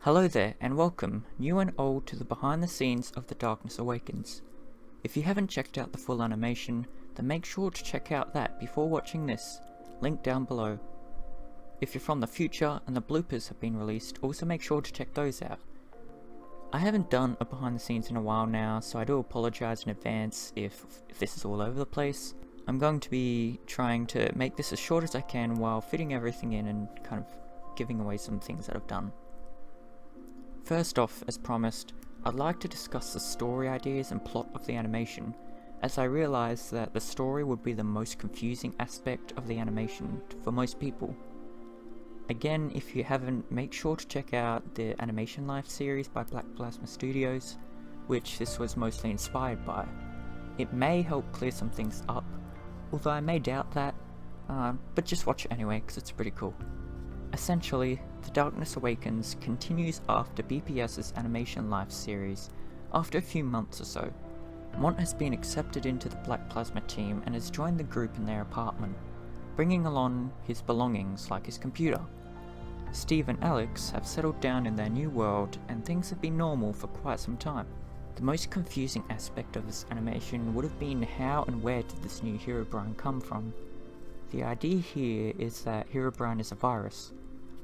Hello there, and welcome, new and old, to the behind the scenes of the Darkness Awakens. If you haven't checked out the full animation, then make sure to check out that before watching this, link down below. If you're from the future and the bloopers have been released, also make sure to check those out. I haven't done a behind the scenes in a while now, so I do apologise in advance if this is all over the place. I'm going to be trying to make this as short as I can while fitting everything in and kind of giving away some things that I've done. First off, as promised, I'd like to discuss the story ideas and plot of the animation, as I realised that the story would be the most confusing aspect of the animation for most people. Again, if you haven't, make sure to check out the Animation Life series by Black Plasma Studios, which this was mostly inspired by. It may help clear some things up, although I may doubt that, but just watch it anyway because it's pretty cool. Essentially, The Darkness Awakens continues after BPS's Animation Life series after a few months or so. Mont has been accepted into the Black Plasma team and has joined the group in their apartment, bringing along his belongings like his computer. Steve and Alex have settled down in their new world and things have been normal for quite some time. The most confusing aspect of this animation would have been how and where did this new Herobrine come from. The idea here is that Herobrine is a virus.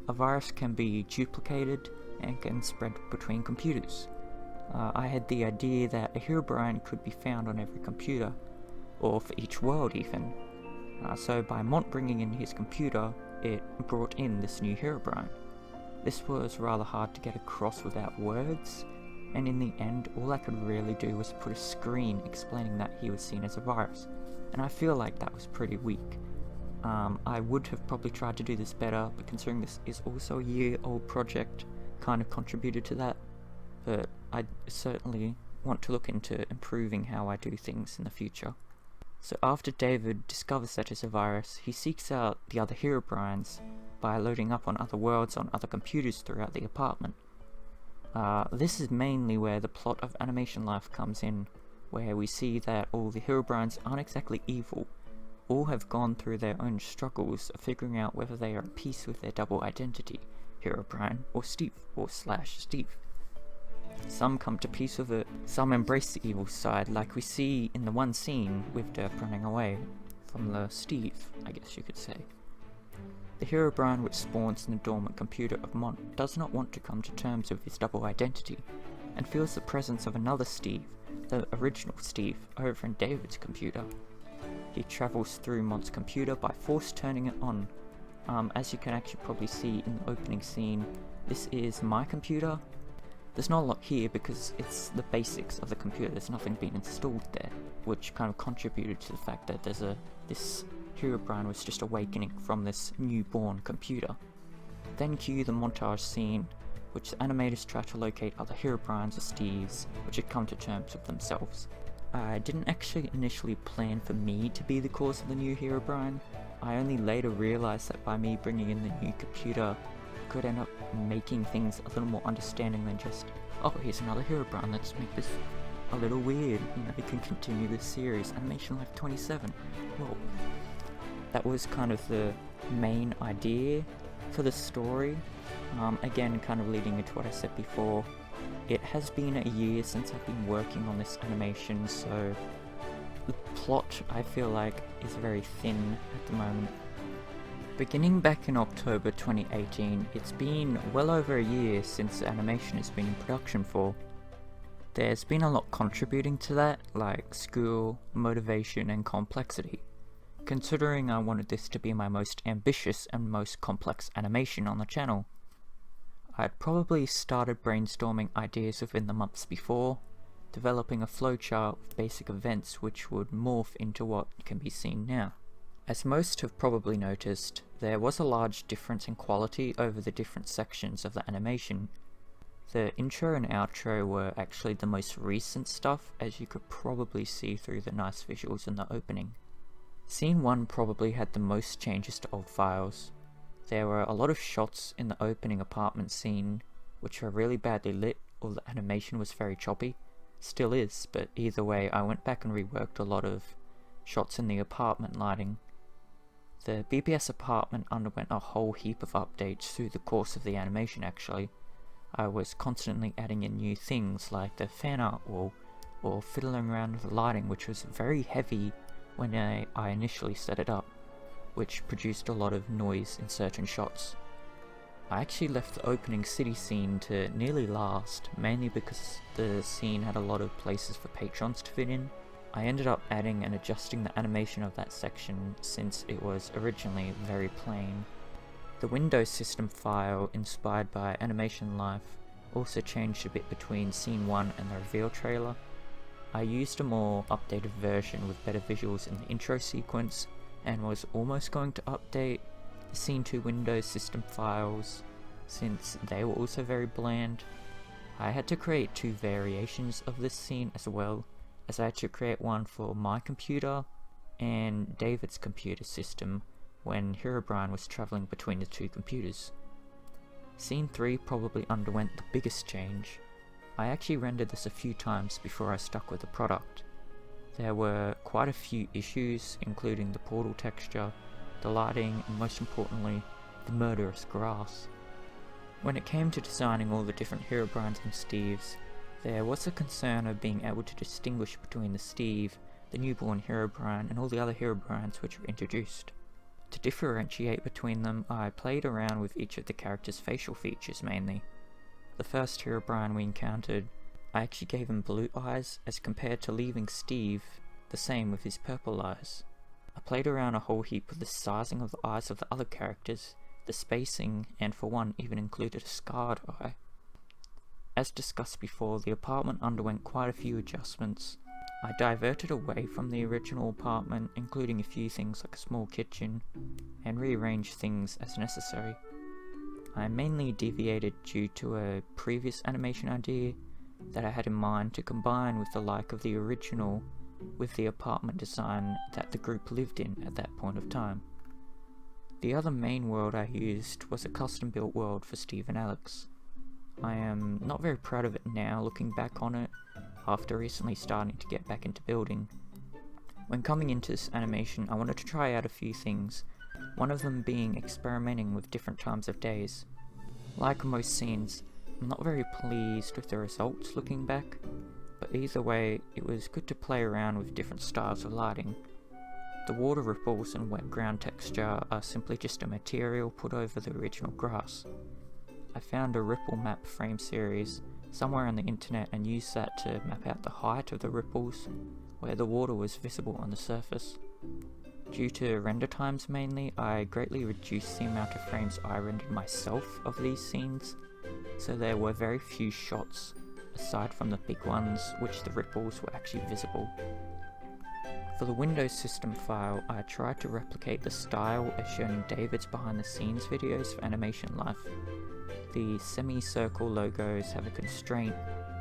A virus can be duplicated and can spread between computers. I had the idea that a Herobrine could be found on every computer, or for each world even. So by Mont bringing in his computer, it brought in this new Herobrine. This was rather hard to get across without words, and in the end all I could really do was put a screen explaining that he was seen as a virus, and I feel like that was pretty weak. I would have probably tried to do this better, but considering this is also a year-old project, kind of contributed to that. But I certainly want to look into improving how I do things in the future. So after David discovers that it's a virus, he seeks out the other Herobrines by loading up on other worlds on other computers throughout the apartment. This is mainly where the plot of Animation Life comes in, where we see that all the Herobrines aren't exactly evil. All have gone through their own struggles of figuring out whether they are at peace with their double identity, Herobrine or Steve, or Steve. Some come to peace with it, some embrace the evil side, like we see in the one scene with Derp running away from the Steve, I guess you could say. The Herobrine which spawns in the dormant computer of Mont does not want to come to terms with his double identity, and feels the presence of another Steve, the original Steve, over in David's computer. He travels through Mont's computer by force turning it on. As you can actually probably see in the opening scene, this is my computer. There's not a lot here because it's the basics of the computer, there's nothing being installed there, which kind of contributed to the fact that this Herobrine was just awakening from this newborn computer. Then cue the montage scene, which the animators try to locate other Herobrines or Steves, which had come to terms with themselves. I didn't actually initially plan for me to be the cause of the new Herobrine. I only later realised that by me bringing in the new computer, I could end up making things a little more understanding than just, oh, here's another Herobrine, let's make this a little weird, you can continue this series, Animation Life 27, whoa. That was kind of the main idea for the story. Again, kind of leading into what I said before, it has been a year since I've been working on this animation, so the plot I feel like is very thin at the moment. Beginning back in October 2018, it's been well over a year since the animation has been in production for. There's been a lot contributing to that, like school, motivation and complexity. Considering I wanted this to be my most ambitious and most complex animation on the channel. I'd probably started brainstorming ideas within the months before, developing a flowchart with basic events which would morph into what can be seen now. As most have probably noticed, there was a large difference in quality over the different sections of the animation. The intro and outro were actually the most recent stuff, as you could probably see through the nice visuals in the opening. Scene 1 probably had the most changes to old files. There were a lot of shots in the opening apartment scene which were really badly lit, or the animation was very choppy. Still is, but either way I went back and reworked a lot of shots in the apartment lighting. The BPS apartment underwent a whole heap of updates through the course of the animation actually. I was constantly adding in new things like the fan art wall, or fiddling around with the lighting, which was very heavy when I initially set it up, which produced a lot of noise in certain shots. I actually left the opening city scene to nearly last, mainly because the scene had a lot of places for patrons to fit in. I ended up adding and adjusting the animation of that section since it was originally very plain. The Windows system file inspired by Animation Life also changed a bit between scene 1 and the reveal trailer. I used a more updated version with better visuals in the intro sequence and was almost going to update the scene 2 Windows system files since they were also very bland. I had to create 2 variations of this scene as well, as I had to create one for my computer and David's computer system when Herobrine was travelling between the 2 computers. Scene 3 probably underwent the biggest change. I actually rendered this a few times before I stuck with the product. There were quite a few issues, including the portal texture, the lighting, and most importantly, the murderous grass. When it came to designing all the different Herobrines and Steves, there was a concern of being able to distinguish between the Steve, the newborn Herobrine, and all the other Herobrines which were introduced. To differentiate between them, I played around with each of the characters' facial features mainly. The first Herobrine we encountered, I actually gave him blue eyes as compared to leaving Steve the same with his purple eyes. I played around a whole heap with the sizing of the eyes of the other characters, the spacing, and for one even included a scarred eye. As discussed before, the apartment underwent quite a few adjustments. I diverted away from the original apartment, including a few things like a small kitchen, and rearranged things as necessary. I mainly deviated due to a previous animation idea that I had in mind to combine with the like of the original with the apartment design that the group lived in at that point of time. The other main world I used was a custom built world for Steve and Alex. I am not very proud of it now looking back on it, after recently starting to get back into building. When coming into this animation, I wanted to try out a few things, one of them being experimenting with different times of days. Like most scenes, I'm not very pleased with the results looking back, but either way, it was good to play around with different styles of lighting. The water ripples and wet ground texture are simply just a material put over the original grass. I found a ripple map frame series somewhere on the internet and used that to map out the height of the ripples where the water was visible on the surface. Due to render times mainly, I greatly reduced the amount of frames I rendered myself of these scenes, so there were very few shots, aside from the big ones, which the ripples were actually visible. For the Windows system file, I tried to replicate the style as shown in David's behind the scenes videos for Animation Life. The semi-circle logos have a constraint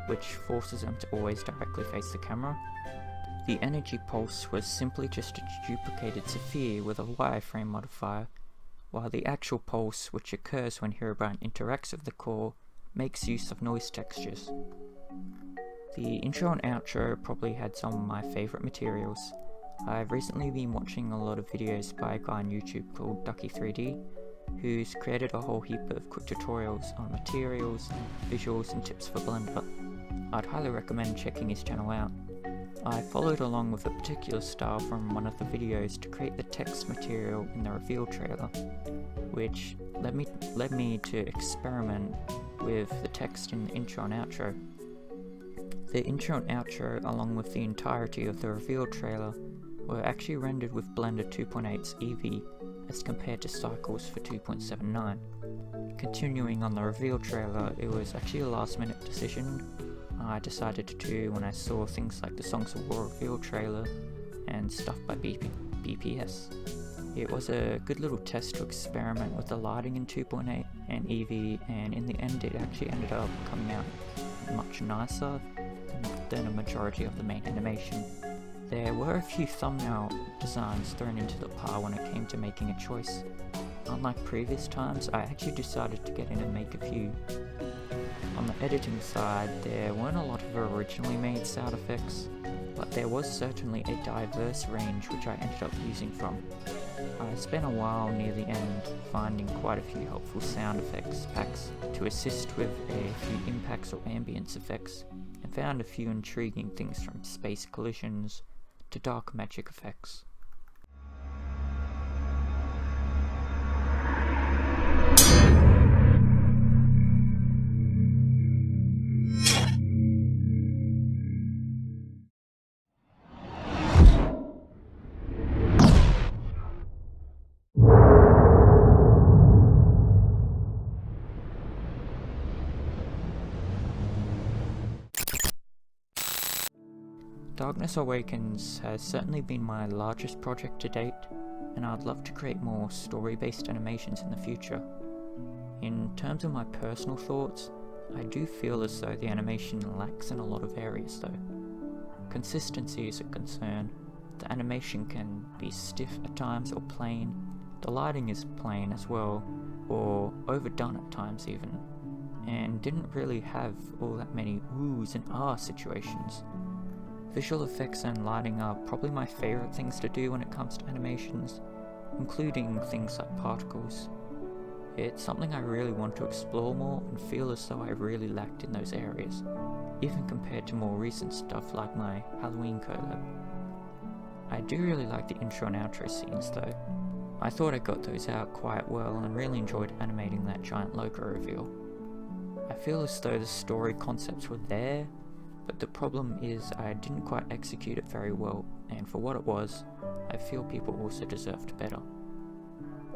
which forces them to always directly face the camera. The energy pulse was simply just a duplicated sphere with a wireframe modifier, while the actual pulse, which occurs when Herobrine interacts with the core, makes use of noise textures. The intro and outro probably had some of my favourite materials. I've recently been watching a lot of videos by a guy on YouTube called Ducky3D, who's created a whole heap of quick tutorials on materials, visuals and tips for Blender. I'd highly recommend checking his channel out. I followed along with a particular style from one of the videos to create the text material in the reveal trailer, which led me to experiment with the text in the intro and outro. The intro and outro, along with the entirety of the reveal trailer, were actually rendered with Blender 2.8's Eevee as compared to Cycles for 2.79. Continuing on the reveal trailer, it was actually a last minute decision I decided to do when I saw things like the Songs of War reveal trailer and stuff by BPS. It was a good little test to experiment with the lighting in 2.8 and Eevee, and in the end it actually ended up coming out much nicer than a majority of the main animation. There were a few thumbnail designs thrown into the pile when it came to making a choice. Unlike previous times, I actually decided to get in and make a few. On the editing side, there weren't a lot of originally made sound effects, but there was certainly a diverse range which I ended up using from. I spent a while near the end finding quite a few helpful sound effects packs to assist with a few impacts or ambience effects, and found a few intriguing things from space collisions to dark magic effects. Darkness Awakens has certainly been my largest project to date, and I'd love to create more story-based animations in the future. In terms of my personal thoughts, I do feel as though the animation lacks in a lot of areas though. Consistency is a concern, the animation can be stiff at times or plain, the lighting is plain as well, or overdone at times even, and didn't really have all that many oohs and ahs situations. Visual effects and lighting are probably my favourite things to do when it comes to animations, including things like particles. It's something I really want to explore more and feel as though I really lacked in those areas, even compared to more recent stuff like my Halloween collab. I do really like the intro and outro scenes though. I thought I got those out quite well and really enjoyed animating that giant logo reveal. I feel as though the story concepts were there, but the problem is I didn't quite execute it very well, and for what it was, I feel people also deserved better.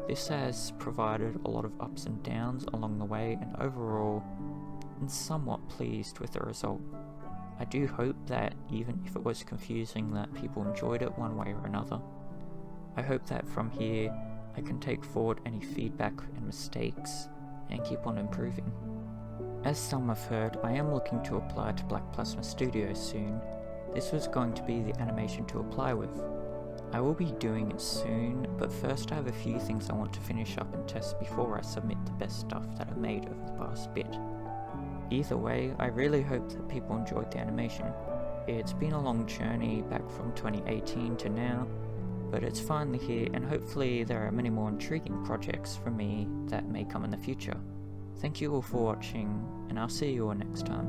This has provided a lot of ups and downs along the way, and overall, I'm somewhat pleased with the result. I do hope that even if it was confusing, that people enjoyed it one way or another. I hope that from here, I can take forward any feedback and mistakes, and keep on improving. As some have heard, I am looking to apply to Black Plasma Studios soon. This was going to be the animation to apply with. I will be doing it soon, but first I have a few things I want to finish up and test before I submit the best stuff that I've made over the past bit. Either way, I really hope that people enjoyed the animation. It's been a long journey back from 2018 to now, but it's finally here, and hopefully there are many more intriguing projects from me that may come in the future. Thank you all for watching, and I'll see you all next time.